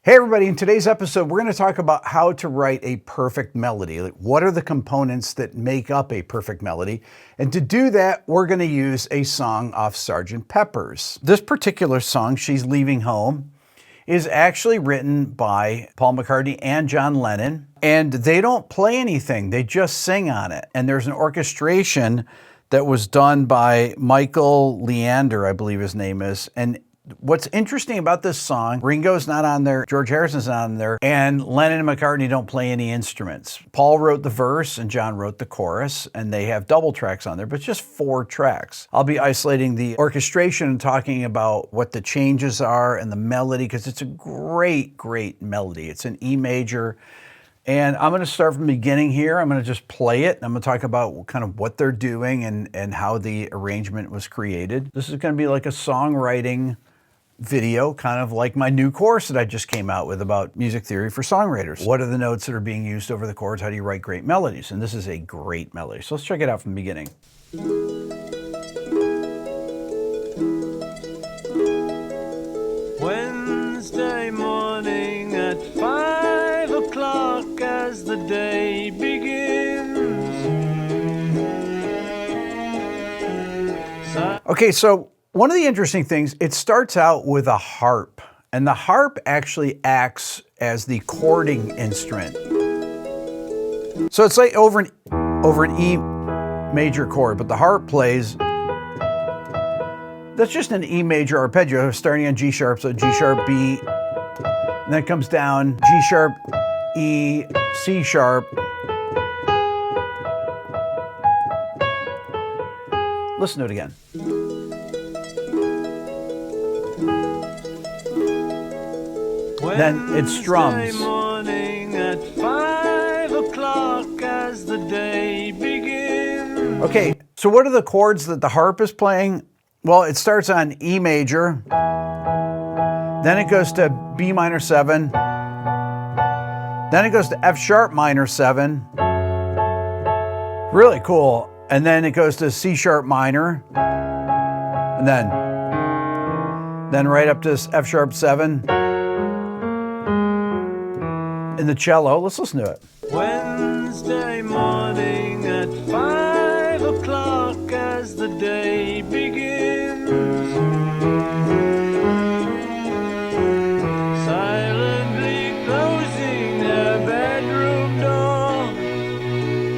Hey everybody, in today's episode, we're going to talk about how to write a perfect melody. Like, what are the components that make up a perfect melody? And to do that, we're going to use a song off Sgt. Pepper's. This particular song, She's Leaving Home, is actually written by Paul McCartney and John Lennon. And they don't play anything, they just sing on it. And there's an orchestration that was done by Michael Leander, I believe his name is. And what's interesting about this song, Ringo's not on there, George Harrison's not on there, and Lennon and McCartney don't play any instruments. Paul wrote the verse and John wrote the chorus, and they have double tracks on there, but just 4 tracks. I'll be isolating the orchestration and talking about what the changes are and the melody, because it's a great, great melody. It's an E major. And I'm going to start from the beginning here. I'm going to just play it. I'm going to talk about kind of what they're doing and how the arrangement was created. This is going to be like a songwriting video, kind of like my new course that I just came out with about music theory for songwriters. What are the notes that are being used over the chords? How do you write great melodies? And this is a great melody. So let's check it out from the beginning. Wednesday morning at 5 o'clock as the day begins. Okay, so one of the interesting things, it starts out with a harp, and the harp actually acts as the chording instrument. So it's like over an E major chord, but the harp plays, that's just an E major arpeggio starting on G sharp, so G sharp, B, and then it comes down, G sharp, E, C sharp. Listen to it again. Then it strums. Morning at 5 o'clock as the day begins. Okay, so what are the chords that the harp is playing? Well, it starts on E major, then it goes to B minor 7, then it goes to F sharp minor 7, really cool, and then it goes to C sharp minor, and then right up to F sharp 7. In the cello, let's listen to it. Wednesday morning at 5 o'clock as the day begins. Silently closing her bedroom door,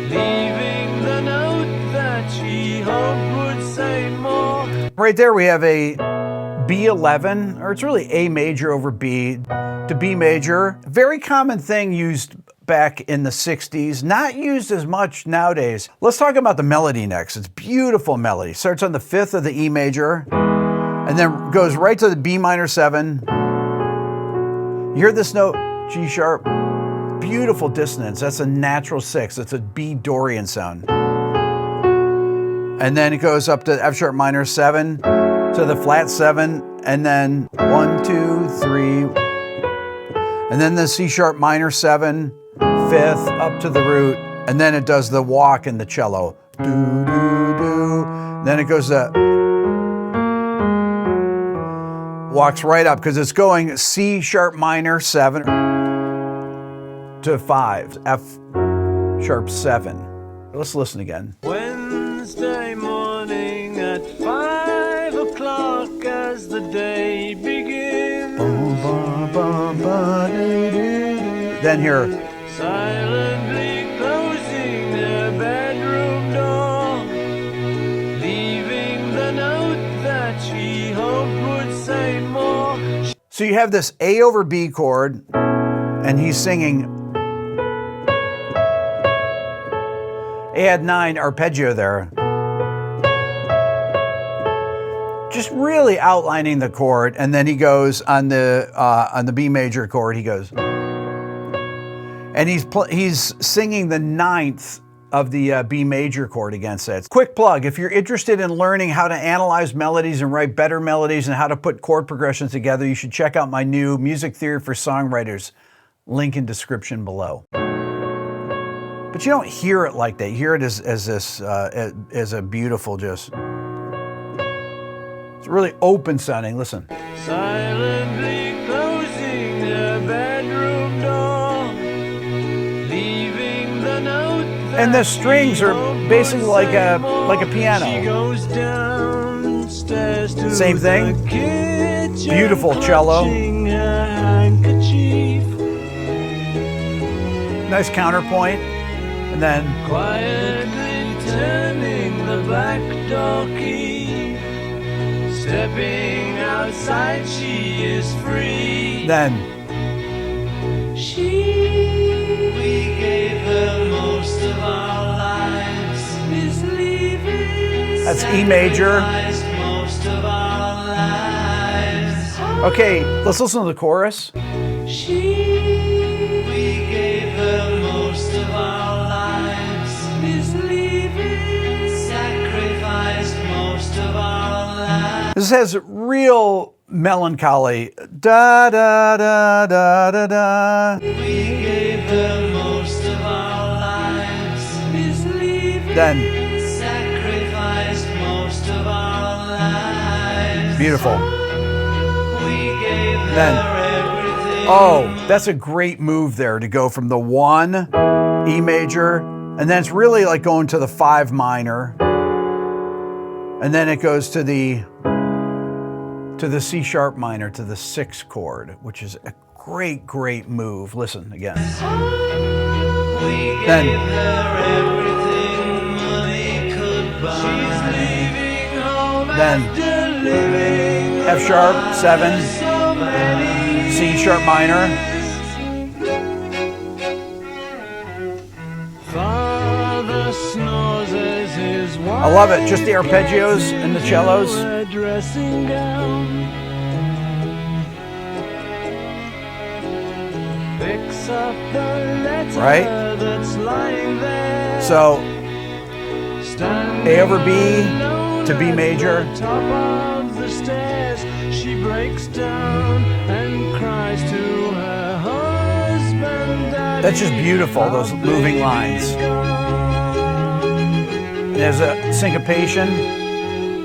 leaving the note that she hoped would say more. Right there we have a B11, or it's really A major over B to B major. Very common thing used back in the 60s, not used as much nowadays. Let's talk about the melody next. It's beautiful melody. Starts on the 5th of the E major, and then goes right to the B minor 7. You hear this note, G sharp, beautiful dissonance. That's a natural 6. It's a B Dorian sound. And then it goes up to F sharp minor 7, to the flat 7, and then 1, 2, 3, and then the C sharp minor 7, 5th, up to the root, and then it does the walk in the cello. Do, do, do. Then it goes to, walks right up, because it's going C sharp minor 7 to 5, F sharp 7. Let's listen again. Wednesday morning at 5 o'clock as the day begins. Then here. Silently closing her bedroom door, leaving the note that she hoped would say more. So you have this A over B chord, and he's singing A add 9 arpeggio there. Just really outlining the chord, and then he goes on the B major chord. He goes, and he's singing the 9th of the B major chord against that. Quick plug: if you're interested in learning how to analyze melodies and write better melodies and how to put chord progressions together, you should check out my new Music Theory for Songwriters. Link in description below. But you don't hear it like that. You hear it as a beautiful, just. It's really open sounding. Listen. Silently closing her bedroom And the strings are basically like a piano. She goes downstairs to Same thing. the kitchen, Beautiful cello. clutching her handkerchief. Nice counterpoint. And then Quietly turning the back door key. Stepping outside, she is free. then We gave her most of our lives. Is leaving. that's E major. Sacrificed most of our lives. Okay, let's listen to the chorus. We gave her most of our lives. Is leaving. Sacrificed most of our lives. This has real melancholy. Da da da da da da. We gave her most of our lives. Is leaving. Then Sacrificed most of our lives. beautiful. We gave her Then everything. oh, that's a great move there to go from the 1 E major, and then it's really like going to the 5 minor, and then it goes to the C sharp minor, to the 6 chord, which is a great move. Listen again. We Then gave her everything money could buy. She's leaving home Then after living F sharp 7, so many C sharp minor. Father snores as his wife. I love it, just the arpeggios and the cellos. Her dressing gown. Picks up the letter Right? that's lying there. So Standing A over B alone to B at major. the top of the stairs, she breaks down and cries to her husband. That's just beautiful, those moving lines. There's a syncopation.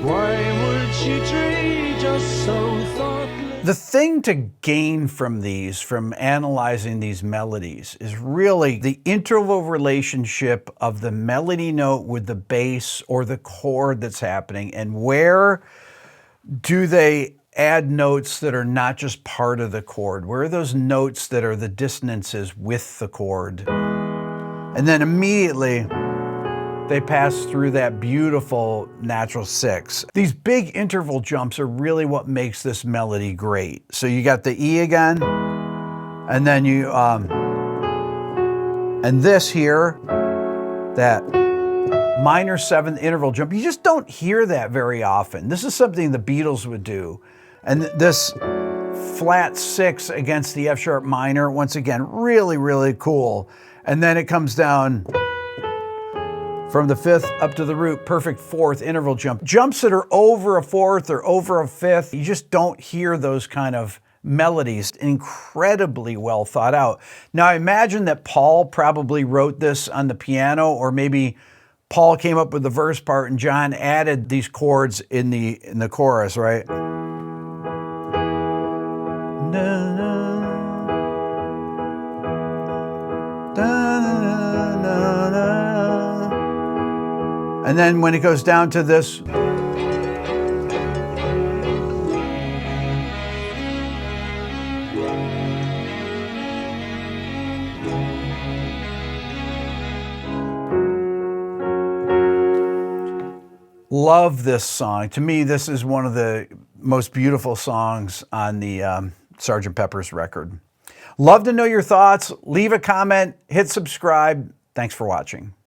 Why would she treat us so thoughtless? The thing to gain from these, from analyzing these melodies, is really the interval relationship of the melody note with the bass or the chord that's happening, and where do they add notes that are not just part of the chord? Where are those notes that are the dissonances with the chord? And then immediately they pass through that beautiful natural 6. These big interval jumps are really what makes this melody great. So you got the E again, and then you, and this here, that minor 7th interval jump, you just don't hear that very often. This is something the Beatles would do. And this flat 6 against the F sharp minor, once again, really cool. And then it comes down from the 5th up to the root, perfect 4th interval jump. Jumps that are over a 4th or over a 5th, you just don't hear those kind of melodies. Incredibly well thought out. Now I imagine that Paul probably wrote this on the piano, or maybe Paul came up with the verse part and John added these chords in the chorus, right? And then when it goes down to this, love this song. To me, this is one of the most beautiful songs on the Sgt. Pepper's record. Love to know your thoughts. Leave a comment, hit subscribe. Thanks for watching.